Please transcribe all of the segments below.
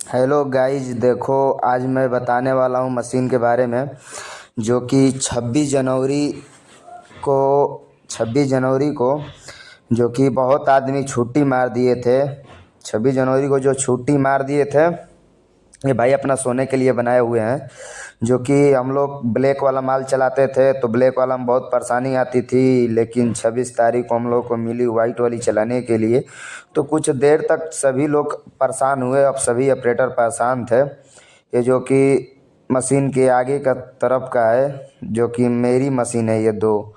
Hello guys, देखो आज मैं बताने वाला हूँ मशीन के बारे में जो कि 26 जनवरी को जो कि बहुत आदमी छुट्टी मार दिए थे। 26 जनवरी को जो छुट्टी मार दिए थे, ये भाई अपना सोने के लिए बनाए हुए हैं। जो कि हम लोग ब्लैक वाला माल चलाते थे तो ब्लैक वाला में बहुत परेशानी आती थी, लेकिन 26 तारीख को हम लोग को मिली वाइट वाली चलाने के लिए। तो कुछ देर तक सभी लोग परेशान हुए, अब सभी ऑपरेटर परेशान थे। ये जो कि मशीन के आगे का तरफ का है, जो कि मेरी मशीन है। ये दो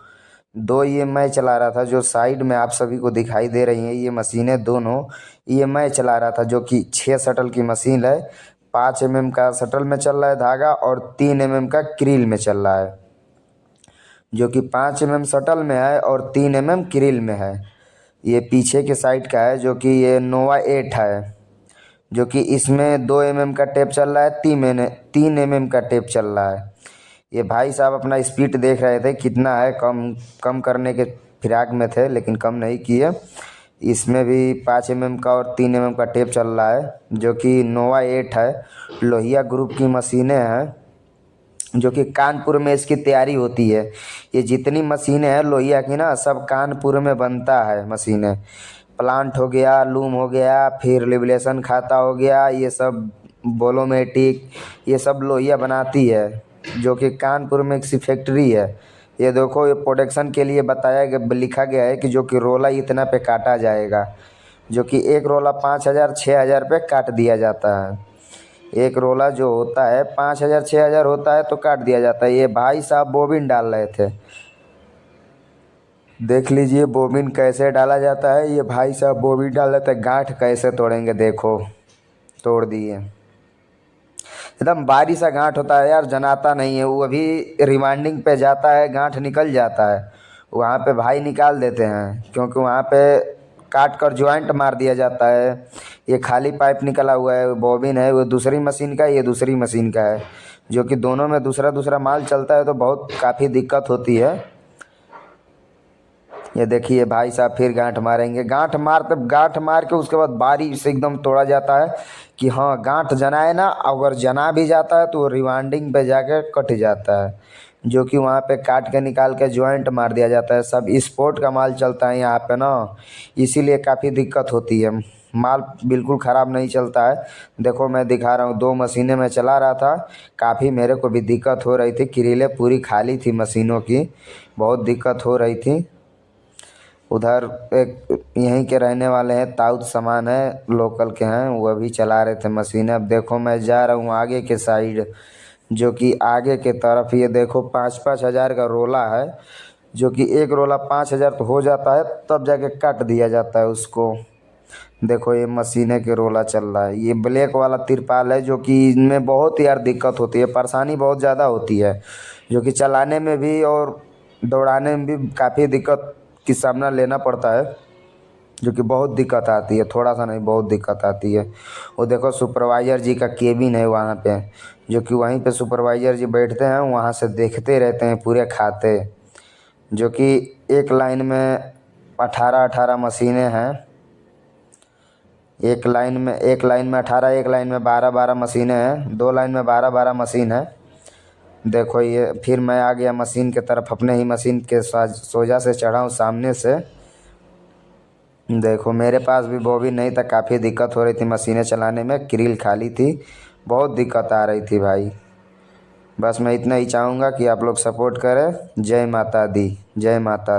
दो ये मैं चला रहा था, जो साइड में आप सभी को दिखाई दे रही हैं ये मशीनें दोनों, ये मैं चला रहा था। जो कि 6 शटल की मशीन है। 5 mm का शटल में चल रहा है धागा और 3 mm का क्रील में चल रहा है। जो कि 5 mm शटल में है और 3 mm क्रील में है। ये पीछे के साइड का है, जो कि ये नोवा 8 है। जो कि इसमें 2 mm का टेप चल रहा है, 3 mm का टेप चल रहा है। ये भाई साहब अपना स्पीड देख रहे थे कितना है, कम कम करने के फिराक में थे, लेकिन कम नहीं किए। इसमें भी 5 mm का और 3 mm का टेप चल रहा है। जो कि नोवा 8 है, लोहिया ग्रुप की मशीनें हैं। जो कि कानपुर में इसकी तैयारी होती है। ये जितनी मशीनें हैं लोहिया की ना, सब कानपुर में बनता है मशीनें। प्लांट हो गया, लूम हो गया, फिर लिबरेशन खाता हो गया, ये सब बोलोमेटिक, ये सब लोहिया बनाती है। जो कि कानपुर में एक फैक्ट्री है। ये देखो, ये प्रोडक्शन के लिए बताया गया, लिखा गया है कि जो कि रोला इतना पे काटा जाएगा। जो कि एक रोला 5,000 6,000 पे काट दिया जाता है। एक रोला जो होता है 5,000 6,000 होता है तो काट दिया जाता है। ये भाई साहब बोबिन डाल रहे थे, देख लीजिए बोबिन कैसे डाला जाता है। ये भाई साहब बोबिन डाल रहे थे, गांठ कैसे तोड़ेंगे देखो, तोड़ दिए। एकदम बारीक सा गांठ होता है यार, जनाता नहीं है वो। अभी रिमांडिंग पे जाता है, गांठ निकल जाता है। वहाँ पे भाई निकाल देते हैं, क्योंकि वहाँ पे काट कर ज्वाइंट मार दिया जाता है। ये खाली पाइप निकला हुआ है, बॉबिन है, वो दूसरी मशीन का है, ये दूसरी मशीन का है। जो कि दोनों में दूसरा दूसरा माल चलता है तो बहुत काफ़ी दिक्कत होती है। ये देखिए भाई साहब फिर गांठ मारेंगे, गांठ मार के उसके बाद बारी से एकदम तोड़ा जाता है कि हाँ गांठ जनाए ना। अगर जना भी जाता है तो वो रिवाइंडिंग पे जाके कट जाता है। जो कि वहाँ पे काट के निकाल के जॉइंट मार दिया जाता है। सब स्पोर्ट का माल चलता है यहाँ पे ना, इसीलिए काफ़ी दिक्कत होती है। माल बिल्कुल ख़राब नहीं चलता है। देखो मैं दिखा रहा हूँ, दो मशीनें मैं चला रहा था, काफ़ी मेरे को भी दिक्कत हो रही थी। क्रीलें पूरी खाली थी मशीनों की, बहुत दिक्कत हो रही थी। उधर एक यहीं के रहने वाले हैं, ताऊत सामान है, लोकल के हैं, वो अभी चला रहे थे मशीन। अब देखो मैं जा रहा हूँ आगे के साइड। जो कि आगे के तरफ ये देखो 5-5 हज़ार का रोला है। जो कि एक रोला 5,000 तो हो जाता है, तब जाके काट दिया जाता है उसको। देखो ये मशीने के रोला चल रहा है। ये ब्लैक वाला तिरपाल है, जो कि इनमें बहुत यार दिक्कत होती है, परेशानी बहुत ज़्यादा होती है। जो कि चलाने में भी और दौड़ाने में भी काफ़ी दिक्कत की सामना लेना पड़ता है। जो कि बहुत दिक्कत आती है, थोड़ा सा नहीं बहुत दिक्कत आती है। वो देखो सुपरवाइज़र जी का केबिन है वहाँ पे। जो कि वहीं पे सुपरवाइज़र जी बैठते हैं, वहाँ से देखते रहते हैं पूरे खाते। जो कि एक लाइन में 18-18 मशीनें हैं। एक लाइन में 18, एक लाइन में 12-12 मशीनें हैं। दो लाइन में 12-12 मशीन है। देखो ये फिर मैं आ गया मशीन के तरफ, अपने ही मशीन के सोजा से चढ़ा हूँ सामने से। देखो मेरे पास भी बॉबी नहीं था, काफ़ी दिक्कत हो रही थी मशीनें चलाने में, क्रील खाली थी, बहुत दिक्कत आ रही थी भाई। बस मैं इतना ही चाहूँगा कि आप लोग सपोर्ट करें। जय माता दी, जय माता।